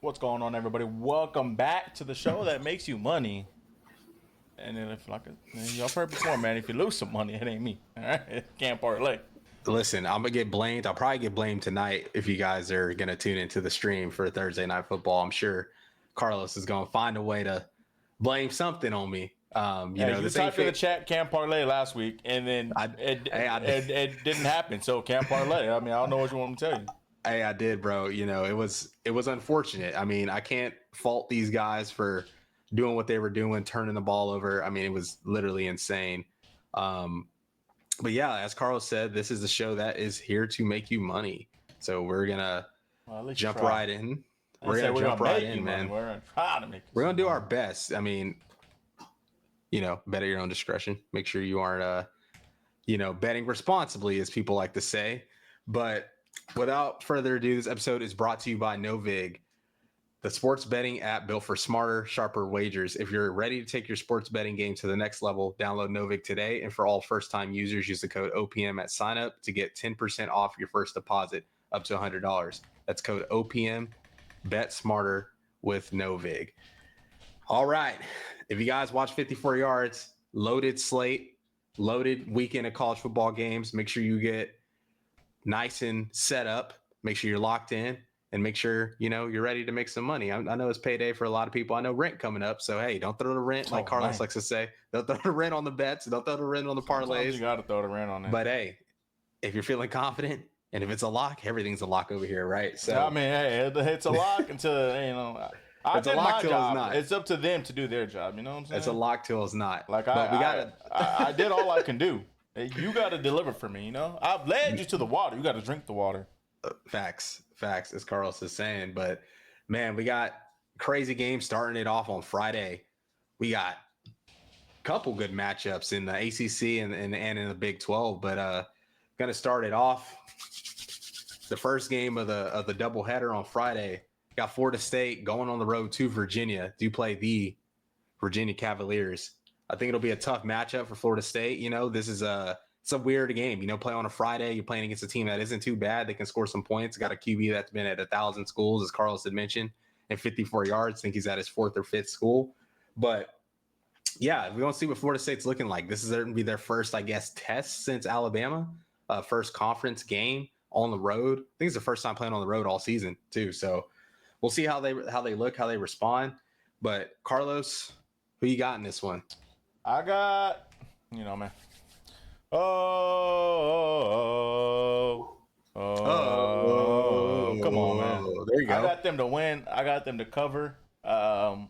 What's going on, everybody? Welcome back to the show that makes you money. And then if y'all heard before, man, if you lose some money, it ain't me. All right, can't parlay. Listen, I'm gonna get blamed. I'll probably get blamed tonight if you guys are gonna tune into the stream for Thursday Night Football. I'm sure Carlos is gonna find a way to blame something on me. You typed in the chat "can't parlay" last week, and then it didn't happen. So can't parlay. I mean, I don't know what you want me to tell you. Hey, I did, bro. It was unfortunate. I mean, I can't fault these guys for doing what they were doing, turning the ball over. I mean, it was literally insane. But yeah, as Carlos said, this is the show that is here to make you money. So we're gonna jump right in. We're gonna jump right in, man. We're gonna try to make. We're gonna do our best. I mean, bet at your own discretion. Make sure you aren't, betting responsibly, as people like to say. But without further ado, this episode is brought to you by Novig, the sports betting app built for smarter, sharper wagers. If you're ready to take your sports betting game to the next level, download Novig today. And for all first-time users, use the code OPM at sign-up to get 10% off your first deposit up to $100. That's code OPM. Bet smarter with Novig. All right. If you guys watch 54 Yards, loaded slate, loaded weekend of college football games, make sure you get nice and set up. Make sure you're locked in. And make sure, you're ready to make some money. I know it's payday for a lot of people. I know rent coming up. So, hey, don't throw the rent, like Carlos likes to say. Don't throw the rent on the bets. Don't throw the rent on the parlays. Sometimes you got to throw the rent on it. But, hey, if you're feeling confident and if it's a lock, everything's a lock over here, right? So I mean, hey, it's a lock until, I did my job. It's up to them to do their job. You know what I'm saying? It's a lock till it's not. I did all I can do. You got to deliver for me, I've led you to the water. You got to drink the water. Facts, as Carlos is saying. But man, we got crazy games starting it off on Friday. We got a couple good matchups in the ACC and in the Big 12. But gonna start it off. The first game of the doubleheader on Friday. Got Florida State going on the road to Virginia to play the Virginia Cavaliers. I think it'll be a tough matchup for Florida State. This is it's a weird game. Play on a Friday. You're playing against a team that isn't too bad. They can score some points. Got a QB that's been at 1,000 schools, as Carlos had mentioned, and 54 yards. I think he's at his 4th or 5th school. But yeah, we're going to see what Florida State's looking like. This is going to be their first, I guess, test since Alabama. First conference game on the road. I think it's the first time playing on the road all season too. So we'll see how they look, how they respond. But Carlos, who you got in this one? I got, man. Come on, man. There you go. I got them to win. I got them to cover. I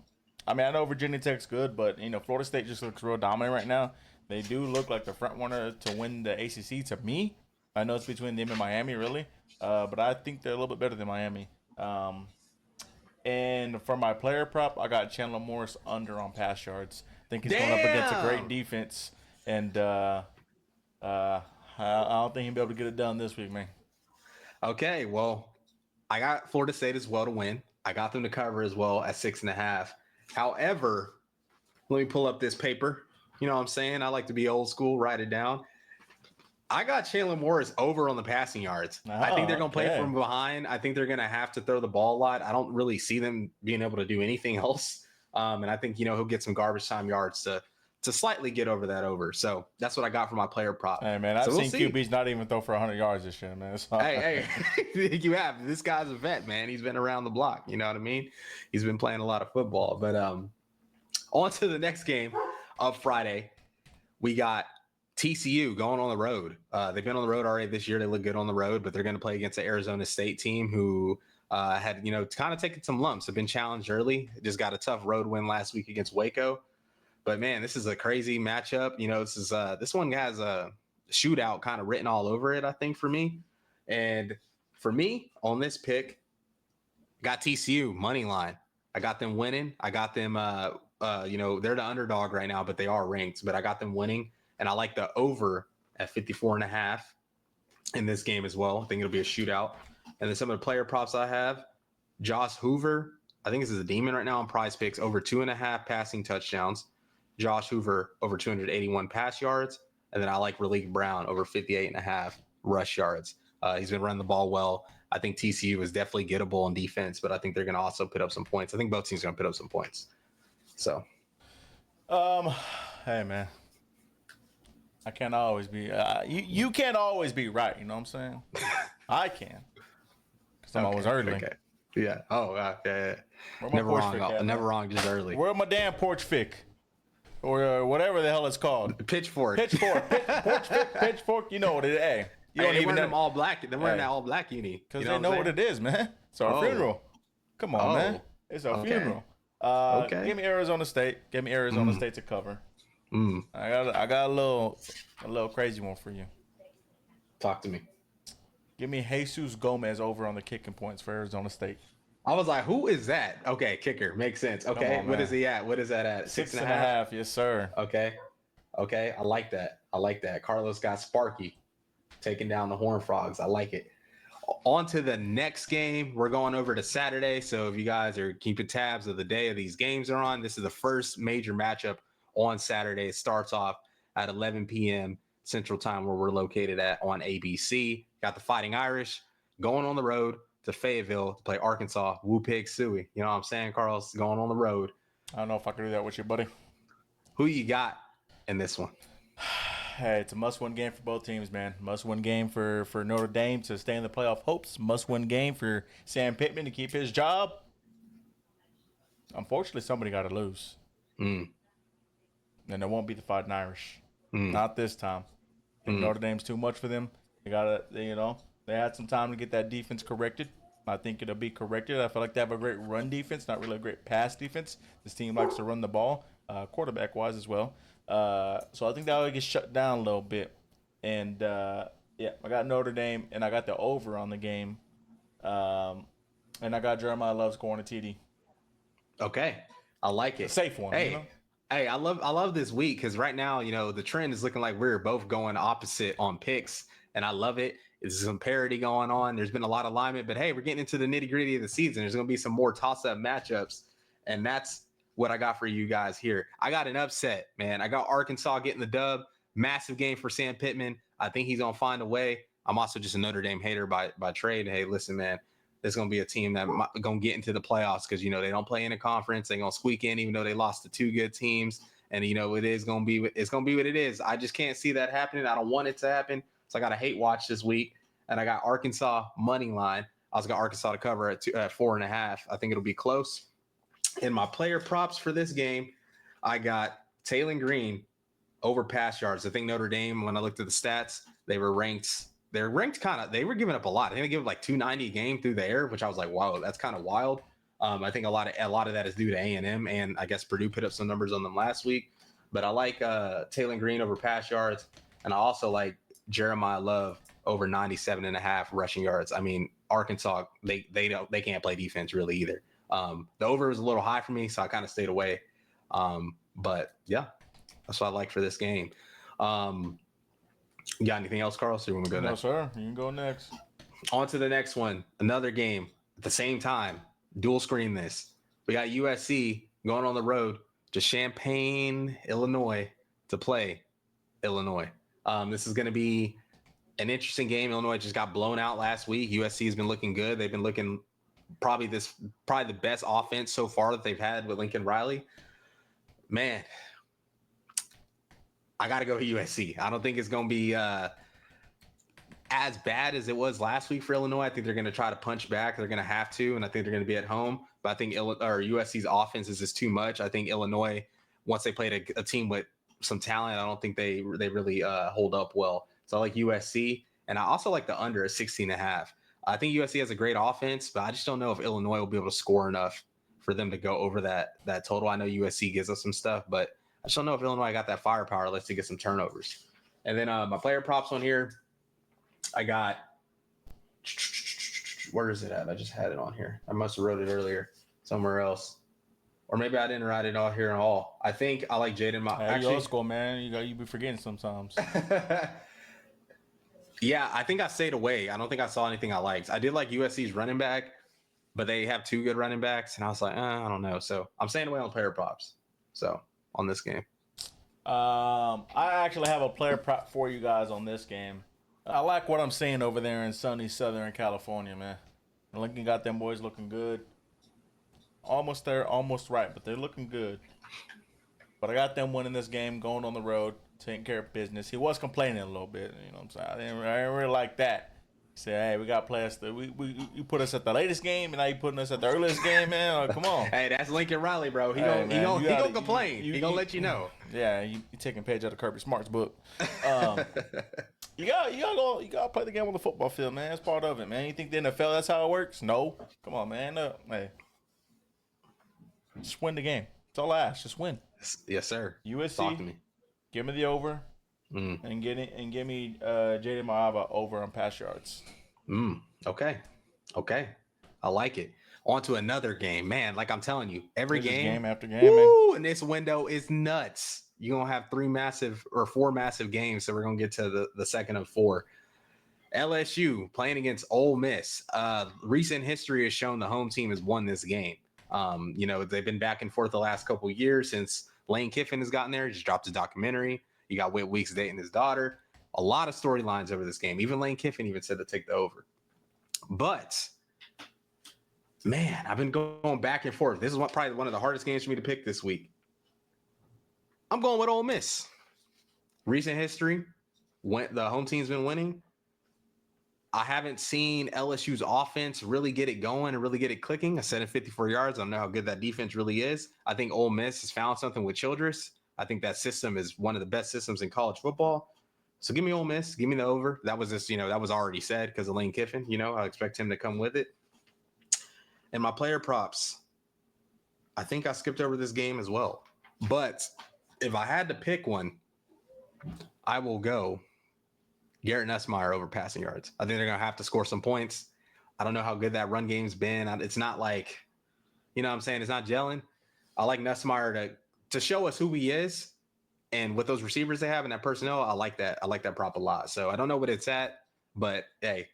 know Virginia Tech's good, but Florida State just looks real dominant right now. They do look like the front runner to win the ACC to me. I know it's between them and Miami, really, but I think they're a little bit better than Miami. And for my player prop, I got Chandler Morris under on pass yards. I think he's going up against a great defense, and I don't think he'll be able to get it done this week, man. Okay, well, I got Florida State as well to win. I got them to cover as well at 6.5. However, let me pull up this paper. You know what I'm saying? I like to be old school, write it down. I got Chandler Morris over on the passing yards. I think they're going to play from behind. I think they're going to have to throw the ball a lot. I don't really see them being able to do anything else. And I think, he'll get some garbage time yards to slightly get over that over. So that's what I got for my player prop. Hey, man, I've seen QBs not even throw for 100 yards this year, man. Hey, you have. This guy's a vet, man. He's been around the block. You know what I mean? He's been playing a lot of football. But on to the next game of Friday. We got TCU going on the road. They've been on the road already this year. They look good on the road, but they're going to play against the Arizona State team who had, kind of taken some lumps. Have been challenged early. Just got a tough road win last week against Waco. But man, this is a crazy matchup. This one has a shootout kind of written all over it, I think, for me. And for me, on this pick, got TCU money line. I got them winning. I got them. They're the underdog right now, but they are ranked. But I got them winning, and I like the over at 54.5 in this game as well. I think it'll be a shootout. And then some of the player props I have: Josh Hoover. I think this is a demon right now on Prize Picks, over 2.5 passing touchdowns. Josh Hoover over 281 pass yards. And then I like Raleek Brown over 58.5 rush yards. He's been running the ball well. I think TCU is definitely gettable on defense, but I think they're going to also put up some points. I think both teams are going to put up some points. So, Um, hey man, I can't always be. You can't always be right. You know what I'm saying? I can, because I'm always early. Okay. Yeah. Oh, yeah. Where my Never porch wrong. pick at, Never man? wrong. Just early. Where my damn porch fic, or whatever the hell it's called? Pitchfork. Pitchfork, porch fic, pitchfork. You know what it is? Hey, you don't They even wearing know them all black. They're wearing Hey. that all black uni. because You they know what what it is, man. It's our Oh. funeral. Come on, man. Oh. It's our Okay. funeral. Okay. Give me Arizona State. Give me Arizona State to cover. Mm. I got a little crazy one for you. Talk to me. Give me Jesus Gomez over on the kicking points for Arizona State. I was like, who is that? Okay, kicker. Makes sense. Okay. on, What man. is he at? What is that at? 6.5. Yes, sir. Okay. Okay. I like that. Carlos got Sparky taking down the Horned Frogs. I like it. On to the next game. We're going over to Saturday. So if you guys are keeping tabs of the day of these games are on, this is the first major matchup on Saturday. It starts off at 11 p.m. Central Time, where we're located at on ABC. Got the Fighting Irish going on the road to Fayetteville to play Arkansas. Woo Pig Suey. You know what I'm saying, Carlos? Going on the road. I don't know if I can do that with you, buddy. Who you got in this one? Hey, it's a must-win game for both teams, man. Must-win game for Notre Dame to stay in the playoff hopes. Must-win game for Sam Pittman to keep his job. Unfortunately, somebody got to lose. And it won't be the Fighting Irish. Not this time. I think Notre Dame's too much for them. They had some time to get that defense corrected. I think it'll be corrected. I feel like they have a great run defense, not really a great pass defense. This team likes to run the ball, quarterback-wise as well. So I think that will get shut down a little bit. And, I got Notre Dame, and I got the over on the game. And I got Jeremiah Love scoring a TD. Okay. I like it. A safe one, Hey. you know? Hey, I love this week because right now, the trend is looking like we're both going opposite on picks, and I love it. There's some parity going on. There's been a lot of alignment, but hey, we're getting into the nitty gritty of the season. There's going to be some more toss-up matchups, and that's what I got for you guys here. I got an upset, man. I got Arkansas getting the dub. Massive game for Sam Pittman. I think he's going to find a way. I'm also just a Notre Dame hater by trade. Hey, listen, man. There's going to be a team that going to get into the playoffs because, they don't play in a conference. They're going to squeak in even though they lost to two good teams. And, it's going to be what it is. I just can't see that happening. I don't want it to happen. So I got a hate watch this week. And I got Arkansas money line. I also got Arkansas to cover at 4.5. I think it'll be close. In my player props for this game, I got Taylor Green over pass yards. I think Notre Dame, when I looked at the stats, they were ranked they were giving up a lot. I think they gave up like 290 a game through the air, which I was like, wow, that's kind of wild. I think a lot of that is due to A&M, and I guess Purdue put up some numbers on them last week. But I like Taylor Green over pass yards, and I also like Jeremiah Love over 97.5 rushing yards. I mean, Arkansas, they can't play defense really either. The over was a little high for me, so I kind of stayed away. But yeah, that's what I like for this game. You got anything else, Carl? So you want to go next? No, sir. You can go next. On to the next one. Another game at the same time. Dual screen this. We got USC going on the road to Champaign, Illinois to play Illinois. This is going to be an interesting game. Illinois just got blown out last week. USC has been looking good. They've been looking probably the best offense so far that they've had with Lincoln Riley. Man, I got to go with USC. I don't think it's going to be as bad as it was last week for Illinois. I think they're going to try to punch back. They're going to have to, and I think they're going to be at home. But I think USC's offense is just too much. I think Illinois, once they played a team with some talent, I don't think they really hold up well. So I like USC, and I also like the under at 16.5. I think USC has a great offense, but I just don't know if Illinois will be able to score enough for them to go over that total. I know USC gives us some stuff, but I just don't know if Illinois got that firepower. Let's get some turnovers. And then my player props on here, I got, where is it at? I just had it on here. I must have wrote it earlier somewhere else. Or maybe I didn't write it all here at all. I think I like Jaden. Hey, old school, man. You be forgetting sometimes. Yeah, I think I stayed away. I don't think I saw anything I liked. I did like USC's running back, but they have two good running backs, and I was like, I don't know. So I'm staying away on player props. So on this game. I actually have a player prop for you guys on this game. I like what I'm seeing over there in sunny Southern California, man. Lincoln got them boys looking good. Almost there, almost right, but they're looking good. But I got them winning this game, going on the road, taking care of business. He was complaining a little bit, you know what I'm saying? I didn't really like that. He said, "Hey, we got to play us. You put us at the latest game, and now you putting us at the earliest game, man. Like, come on." Hey, that's Lincoln Riley, bro. He Hey, gonna he man, gonna, you he gotta, gonna complain. He gonna let you know. Yeah, you taking page out of Kirby Smart's book. You gotta play the game on the football field, man. It's part of it, man. You think the NFL that's how it works? No. Come on, man. Hey, just win the game. That's all I ask. Just win. Yes, sir. USC. Talk to me. Give me the over, and give me Jaden Maava over on pass yards. Okay. I like it. On to another game, man. Like I'm telling you, every game after game, woo, man. And this window is nuts. You're gonna have 4 massive games, so we're gonna get to the second of 4. LSU playing against Ole Miss. Recent history has shown the home team has won this game. They've been back and forth the last couple of years since Lane Kiffin has gotten there. He just dropped a documentary. You got Whit Weeks dating his daughter. A lot of storylines over this game. Even Lane Kiffin even said to take the over. But man, I've been going back and forth. This is probably one of the hardest games for me to pick this week. I'm going with Ole Miss. Recent history, when the home team's been winning. I haven't seen LSU's offense really get it going and really get it clicking. I said it 54 yards. I don't know how good that defense really is. I think Ole Miss has found something with Childress. I think that system is one of the best systems in college football. So give me Ole Miss. Give me the over. That was that was already said because of Lane Kiffin. I expect him to come with it. And my player props, I think I skipped over this game as well. But if I had to pick one, I will go Garrett Nussmeier over passing yards. I think they're going to have to score some points. I don't know how good that run game's been. It's not like, what I'm saying? It's not gelling. I like Nussmeier to show us who he is. And with those receivers they have and that personnel, I like that. I like that prop a lot. So I don't know what it's at, but hey,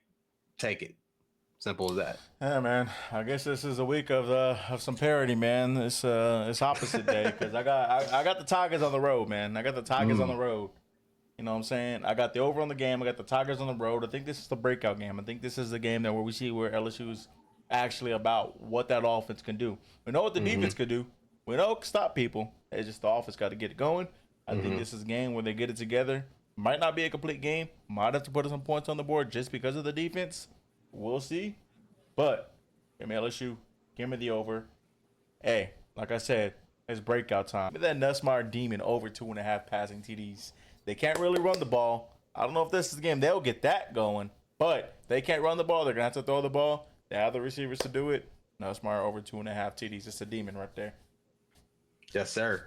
take it. Simple as that. Yeah, man. I guess this is a week of some parity, man. It's opposite day because I got the Tigers on the road, man. I got the Tigers on the road. You know what I'm saying? I got the over on the game. I got the Tigers on the road. I think this is the breakout game. I think this is the game where we see where LSU is actually about what that offense can do. We know what the defense can do. We know it can stop people. It's just the offense got to get it going. I think this is a game where they get it together. Might not be a complete game. Might have to put some points on the board just because of the defense. We'll see. But give me LSU. Give me the over. Hey, like I said, it's breakout time. Give me that Nussmeier demon over 2.5 passing TDs. They can't really run the ball. I don't know if this is the game. They'll get that going. But they can't run the ball. They're going to have to throw the ball. They have the receivers to do it. Nussmeier over 2.5 TDs. It's a demon right there. Yes, sir.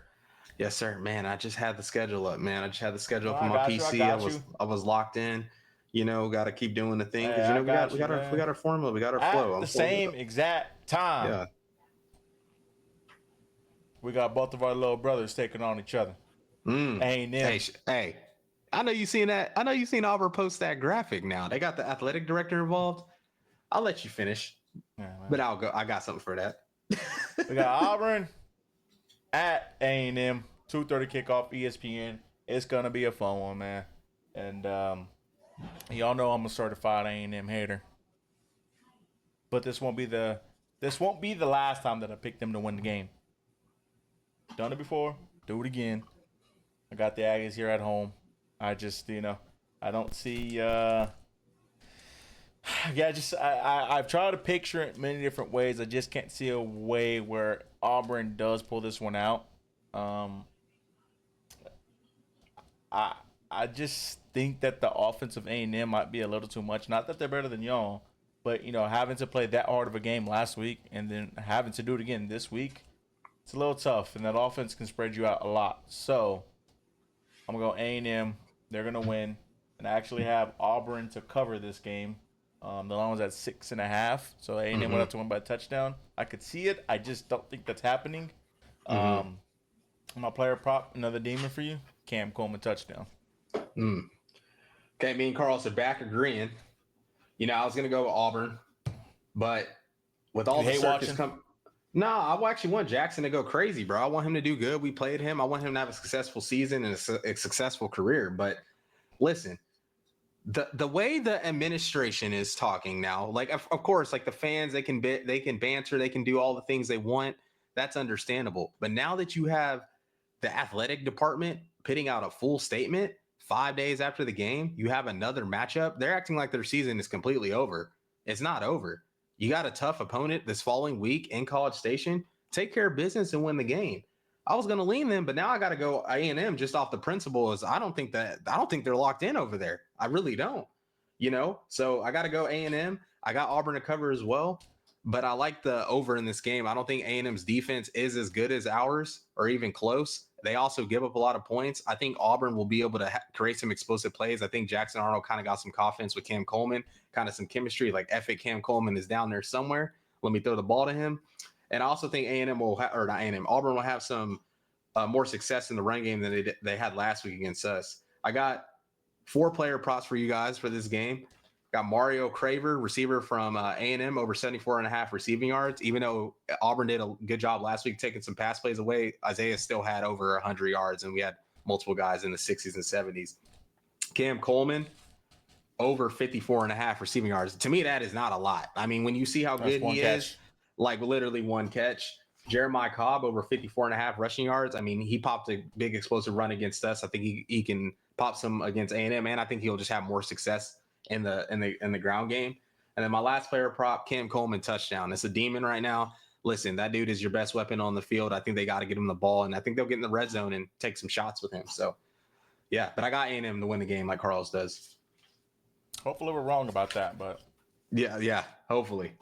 Yes, sir. Man, I just had the schedule up, man. I just had the schedule up I on my got you, PC. I was locked in. Got to keep doing the thing because Hey, we got our formula, we got our flow. At the same exact time. Yeah. We got both of our little brothers taking on each other. A&M. Hey, I know you seen that. I know you seen Auburn post that graphic now. They got the athletic director involved. I'll let you finish, but I'll go. I got something for that. We got Auburn at A&M, 2:30 kickoff, ESPN. It's gonna be a fun one, man. And y'all know I'm a certified A&M hater, but this won't be the last time that I pick them to win the game. Done it before, do it again. I got the Aggies here at home. I just, I don't see. I've tried to picture it many different ways. I just can't see a way where Auburn does pull this one out. I just think that the offensive A&M might be a little too much. Not that they're better than y'all, but having to play that hard of a game last week and then having to do it again this week, it's a little tough. And that offense can spread you out a lot. So I'm gonna go A&M. They're gonna win, and I actually have Auburn to cover this game. The line was at 6.5, so A&M would have to win by a touchdown. I could see it. I just don't think that's happening. My player prop, another demon for you, Cam Coleman touchdown. Okay, me and Carlos are back agreeing. I was gonna go with Auburn, but with all the circus come. No, I actually want Jackson to go crazy, bro. I want him to do good. We played him. I want him to have a successful season and a successful career. But listen, The way the administration is talking now, like of course, like the fans, they can banter, they can do all the things they want. That's understandable. But now that you have the athletic department putting out a full statement 5 days after the game, you have another matchup. They're acting like their season is completely over. It's not over. You got a tough opponent this following week in College Station. Take care of business and win the game. I was going to lean them, but now I got to go A&M just off the principle is I don't think they're locked in over there. I really don't, so I got to go A&M. I got Auburn to cover as well, but I like the over in this game. I don't think A&M's defense is as good as ours or even close. They also give up a lot of points. I think Auburn will be able to create some explosive plays. I think Jackson Arnold kind of got some confidence with Cam Coleman, kind of some chemistry. Like Cam Coleman is down there somewhere. Let me throw the ball to him. And I also think A&M Auburn will have some more success in the run game than they had last week against us. I got 4 player props for you guys for this game. Got Mario Craver, receiver from A&M, over 74.5 receiving yards. Even though Auburn did a good job last week taking some pass plays away, Isaiah still had over 100 yards, and we had multiple guys in the 60s and 70s. Cam Coleman, over 54.5 receiving yards. To me, that is not a lot. I mean, when you see how good he is, like literally one catch. Jeremiah Cobb, over 54.5 rushing yards. I mean, he popped a big explosive run against us. I think he can pop some against A&M, and I think he'll just have more success in the ground game. And then my last player prop, Cam Coleman, touchdown. It's a demon right now. Listen, that dude is your best weapon on the field. I think they got to get him the ball, and I think they'll get in the red zone and take some shots with him. So, yeah, but I got A&M to win the game like Carlos does. Hopefully we're wrong about that, but yeah, hopefully.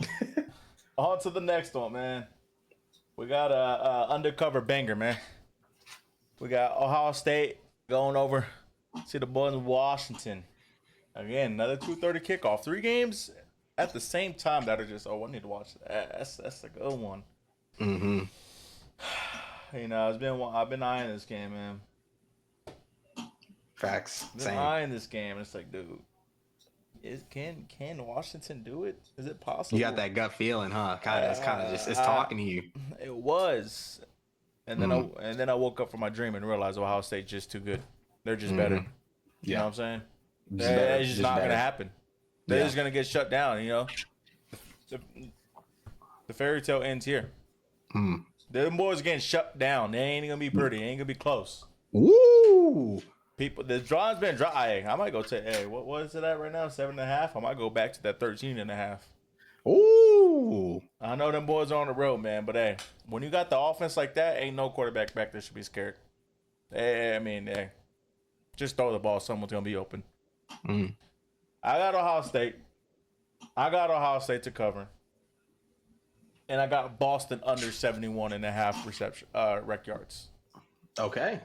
On to the next one, man. We got a undercover banger, man. We got Ohio State going over to the boys in Washington. Again, another 2:30 kickoff. 3 games at the same time that are just, I need to watch that. That's a good one. Mm-hmm. I've been eyeing this game, man. Facts. I've been eyeing this game. It's like, dude, can Washington do it? Is it possible? You got that gut feeling, huh? It's talking to you. It was, and then I woke up from my dream and realized Ohio State just too good. They're just better. You know what I'm saying? It's just not gonna happen. They're just gonna get shut down. The fairy tale ends here. Them boys getting shut down. They ain't gonna be pretty. They ain't gonna be close. Woo! People, the draw's been dry. I might go to what is it at right now? 7.5. I might go back to that 13.5. Ooh! I know them boys are on the road, man. But when you got the offense like that, ain't no quarterback back there should be scared. Just throw the ball. Someone's gonna be open. I got Ohio State. I got Ohio State to cover. And I got Boston under 71.5 reception rec yards. Okay.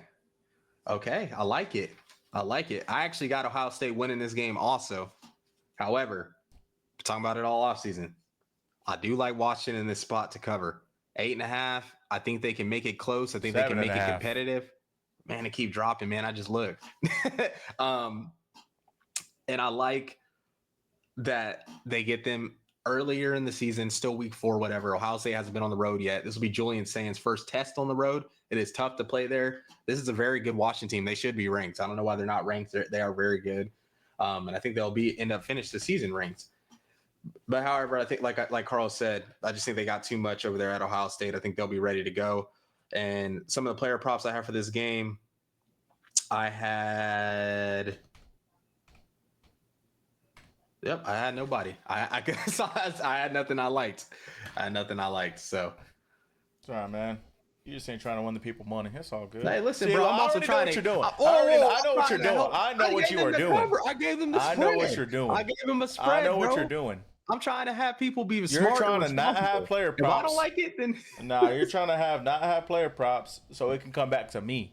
I like it. I actually got Ohio State winning this game also. However, we're talking about it all offseason. I do like Washington in this spot to cover. 8.5. I think they can make it close. I think they can make it competitive. Man, they keep dropping, man. I just looked. And I like that they get them earlier in the season, still week 4, whatever. Ohio State hasn't been on the road yet. This will be Julian Sands' first test on the road. It is tough to play there. This is a very good Washington team. They should be ranked. I don't know why they're not ranked. They are very good. And I think they'll end up finish the season ranked. But however, I think like Carl said, I just think they got too much over there at Ohio State. I think they'll be ready to go. And some of the player props I have for this game, I had nobody. I guess I had nothing I liked. So it's all right, man. You just ain't trying to win the people money. That's all good. Hey, listen, bro. I'm also trying to. I know what you're doing. I know what you are doing. I gave them the spread. I know what you're doing. I gave them a spread. I know what you're doing. I'm trying to have people be smart. You're trying to not have player props. If I don't like it, then you're trying to not have player props so it can come back to me.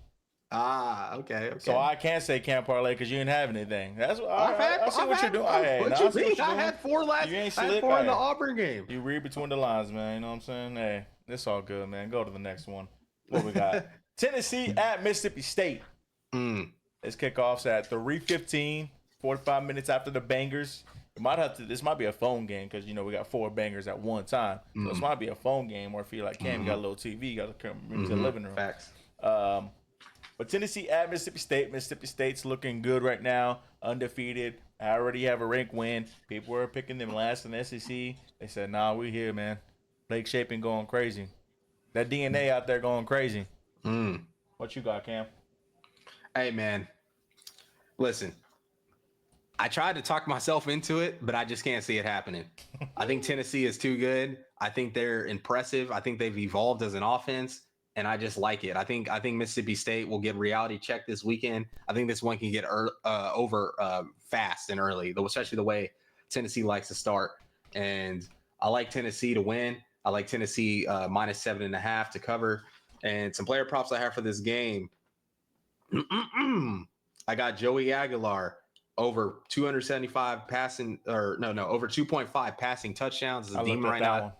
Okay. So I can't say can't parlay because you didn't have anything. That's what I see what you're doing. I had 4 last. You ain't I had 4 in the Auburn game. You read between the lines, man. You know what I'm saying? Hey, it's all good, man. Go to the next one. What we got? Tennessee at Mississippi State. This kickoff's at 3:15, 45 minutes after the bangers. This might be a phone game because we got 4 bangers at one time. So this might be a phone game, or if you like Cam, you got a little TV, you got to come into the living room. Facts. But Tennessee at Mississippi State. Mississippi State's looking good right now, undefeated, I already have a rank win. People were picking them last in the SEC. They said, "Nah, we here, man." Blake Shapen going crazy. That DNA out there going crazy. Mm. What you got, Cam? Hey, man. Listen, I tried to talk myself into it, but I just can't see it happening. I think Tennessee is too good. I think they're impressive. I think they've evolved as an offense, and I just like it. I think Mississippi State will get reality check this weekend. I think this one can get over fast and early, especially the way Tennessee likes to start. And I like Tennessee to win. I like Tennessee minus 7.5 to cover. And some player props I have for this game. I got Joey Aguilar over 275 passing, or no, over 2.5 passing touchdowns as a I looked demon at right that now. one.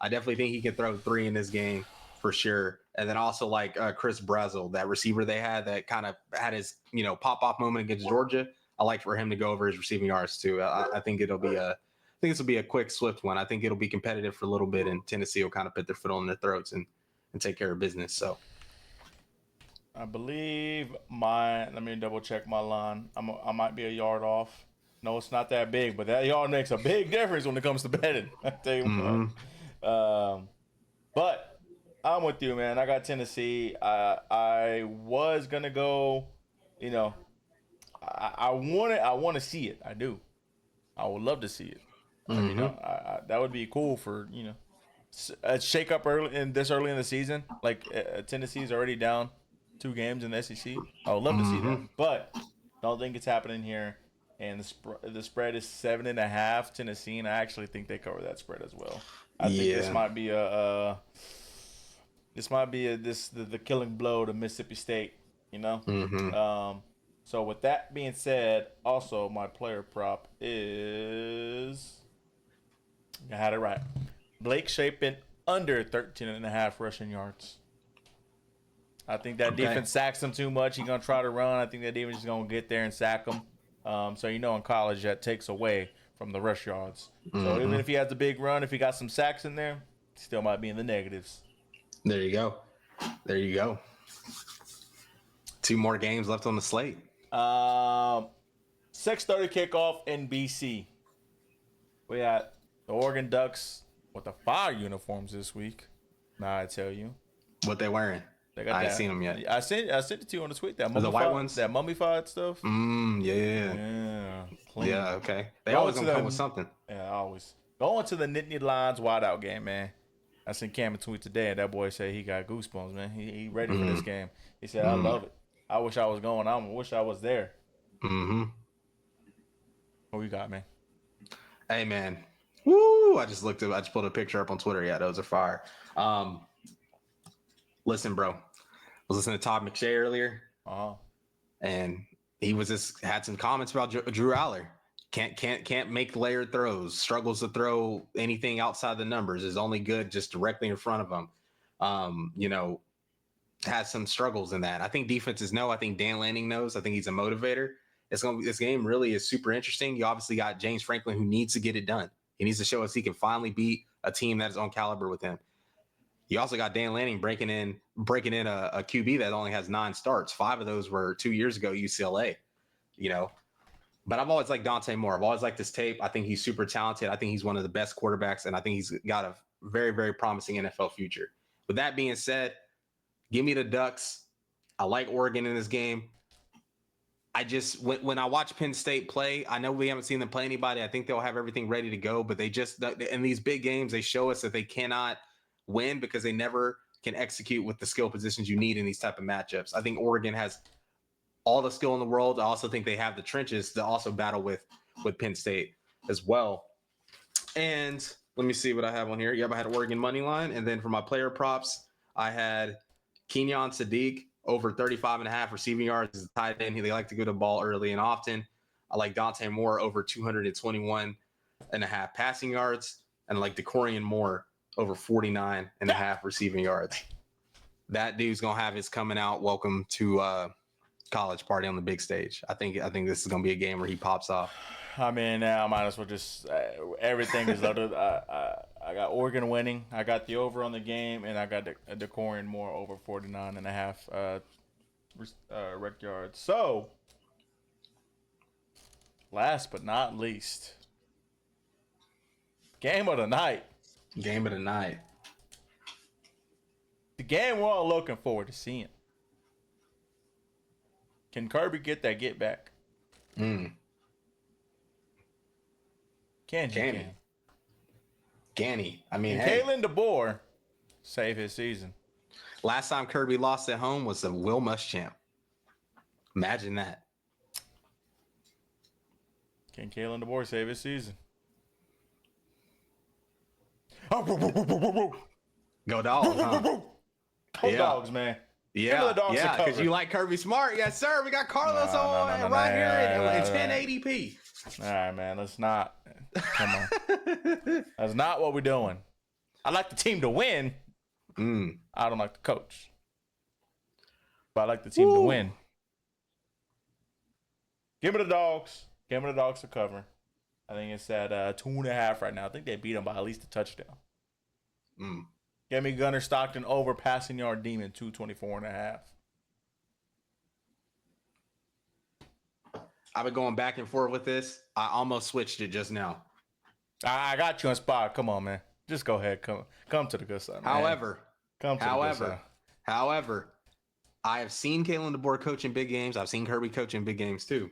I definitely think he can throw 3 in this game for sure. And then also like Chris Brazzell, that receiver they had that kind of had his pop off moment against Georgia. I like for him to go over his receiving yards too. I think it'll be a I think this will be a quick, swift one. I think it'll be competitive for a little bit, and Tennessee will kind of put their foot on their throats and take care of business. So I believe let me double check my line. I might be a yard off. No, it's not that big, but that yard makes a big difference when it comes to betting. I tell you what. But I'm with you, man. I got Tennessee. I was gonna go. You know, I want it. I want to see it. I do. I would love to see it. That would be cool for a shake up early in the season. Like Tennessee's already down 2 games in the SEC. I would love to see that, but don't think it's happening here. And the spread is 7.5 Tennessee, and I actually think they cover that spread as well. I think this yeah. might be the killing blow to Mississippi State. You know. So with that being said, also my player prop is I had it right. Blake Shapen under 13.5 rushing yards. I think that Okay. defense sacks him too much. He's going to try to run. I think that defense is going to get there and sack him. So, in college, that takes away from the rush yards. So, even if he has a big run, if he got some sacks in there, he still might be in the negatives. There you go. There you go. 2 more games left on the slate. 6:30 kickoff in BC. We got the Oregon Ducks with the fire uniforms this week. Now I tell you. What they wearing? They got I ain't that. seen them yet. I sent it to you on the tweet. That The white ones? That mummified stuff. Yeah. Yeah, clean. Yeah, okay. They always gonna come with something. Yeah, always. Going to the Nittany Lions wideout game, man. I seen Cam tweet today, and that boy said he got goosebumps, man. He ready for this game. He said, I love it. I wish I was going. I wish I was there. What you got, man? Hey, man. Woo! I just pulled a picture up on Twitter. Yeah, those are fire. Listen, bro. I was listening to Todd McShay earlier, and he had some comments about Drew Aller. Can't make layered throws. Struggles to throw anything outside the numbers. Is only good just directly in front of him. Has some struggles in that. I think defenses know. I think Dan Lanning knows. I think he's a motivator. This game really is super interesting. You obviously got James Franklin, who needs to get it done. He needs to show us he can finally beat a team that is on caliber with him. You also got Dan Lanning breaking in a QB that only has 9 starts. 5 of those were 2 years ago, UCLA. But I've always liked Dante Moore. I've always liked his tape. I think he's super talented. I think he's one of the best quarterbacks, and I think he's got a very, very promising NFL future. With that being said, give me the Ducks. I like Oregon in this game. I just when I watch Penn State play, I know we haven't seen them play anybody. I think they'll have everything ready to go, but they just in these big games, they show us that they cannot win because they never can execute with the skill positions you need in these type of matchups. I think Oregon has all the skill in the world. I also think they have the trenches to also battle with Penn State as well. And let me see what I have on here. Yep, I had Oregon money line, and then for my player props, I had Kenyon Sadiq over 35.5 receiving yards as a tight end. They like to go to the ball early and often. I like Dante Moore over 221.5 passing yards, and I like DeCorian Moore over 49.5 receiving yards. That dude's gonna have his coming out welcome to college party on the big stage. I think this is gonna be a game where he pops off. I mean, now I might as well just everything is loaded. I got Oregon winning. I got the over on the game, and I got DeCorian Moore over 49.5 rec yards. So Last but not least, game of the night. Game of the night. The game we're all looking forward to seeing. Can Kirby get that get back? Can he? Can he? I mean, Can hey. Kalen DeBoer save his season? Last time Kirby lost at home was the Will Muschamp. Imagine that. Can Kalen DeBoer save his season? Go Dogs, huh? Go Dogs, man. Yeah, because you like Kirby Smart. Yes, sir. We got Carlos right here in 1080p. All right, man. Let's not. Come on. That's not what we're doing. I like the team to win. I don't like the coach. But I like the team to win. Give me the Dogs. Give me the Dogs to cover. I think it's at 2.5 right now. I think they beat them by at least a touchdown. Give me Gunnar Stockton over passing yard demon 224.5. I've been going back and forth with this. I almost switched it just now. I got you on spot. Come on, man. Just go ahead. Come to the good side, man. However, I have seen Kalen DeBoer coach in big games. I've seen Kirby coach in big games too.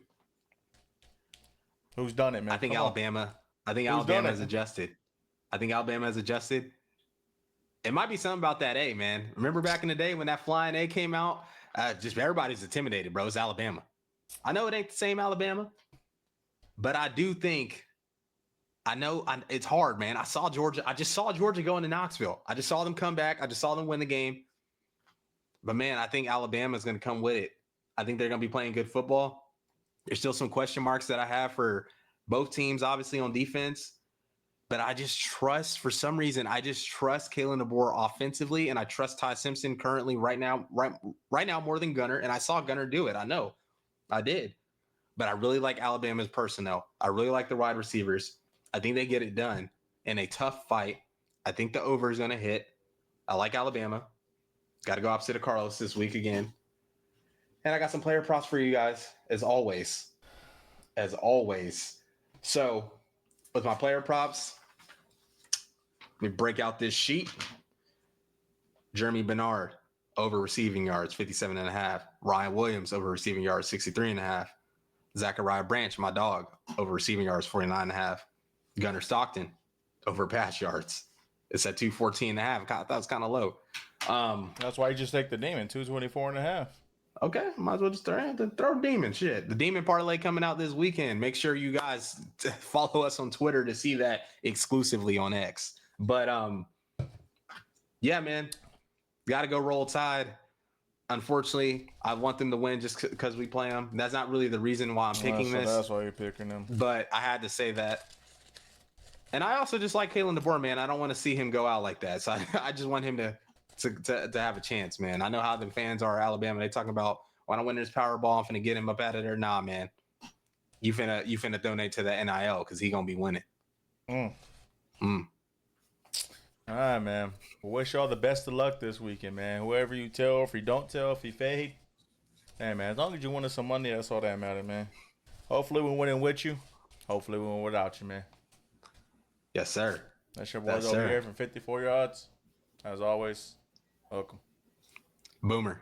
Who's done it, man? I think Alabama has adjusted. It might be something about that A, man. Remember back in the day when that flying A came out? Just everybody's intimidated, bro. It's Alabama. I know it ain't the same Alabama, but I do think it's hard, man. I just saw Georgia go into Knoxville. I just saw them come back. I just saw them win the game. But man, I think Alabama's going to come with it. I think they're going to be playing good football. There's still some question marks that I have for both teams, obviously on defense. But I just trust, for some reason, Kalen DeBoer offensively, and I trust Ty Simpson currently right now more than Gunner. And I saw Gunner do it. I know. I did. But I really like Alabama's personnel. I really like the wide receivers. I think they get it done in a tough fight. I think the over is going to hit. I like Alabama. Got to go opposite of Carlos this week again. And I got some player props for you guys, as always. So, with my player props, let me break out this sheet. Jeremy Bernard, over receiving yards, 57.5. Ryan Williams, over receiving yards, 63.5. Zachariah Branch, my dog, over receiving yards, 49.5. Gunnar Stockton, over pass yards. It's at 214.5. I thought it was kind of low. That's why you just take the demon, 224.5. Okay, might as well just throw demon shit. The demon parlay coming out this weekend. Make sure you guys follow us on Twitter to see that exclusively on X. But yeah, man, got to go Roll Tide. Unfortunately, I want them to win just because we play them. That's not really the reason why I'm picking this. That's why you're picking them. But I had to say that. And I also just like Kalen DeBoer, man. I don't want to see him go out like that. So I just want him to have a chance, man. I know how the fans are Alabama. They talking about, when I win this Powerball, I'm finna get him up out of there. Nah, man. You finna donate to the NIL because he gonna be winning. All right, man. Wish y'all the best of luck this weekend, man. Whoever you tell, if you don't tell, if you fade. Hey, man, as long as you winning some money, that's all that matters, man. Hopefully we're winning with you. Hopefully we win without you, man. Yes, sir. That's your boys over here from 54 yards. As always, welcome. Boomer.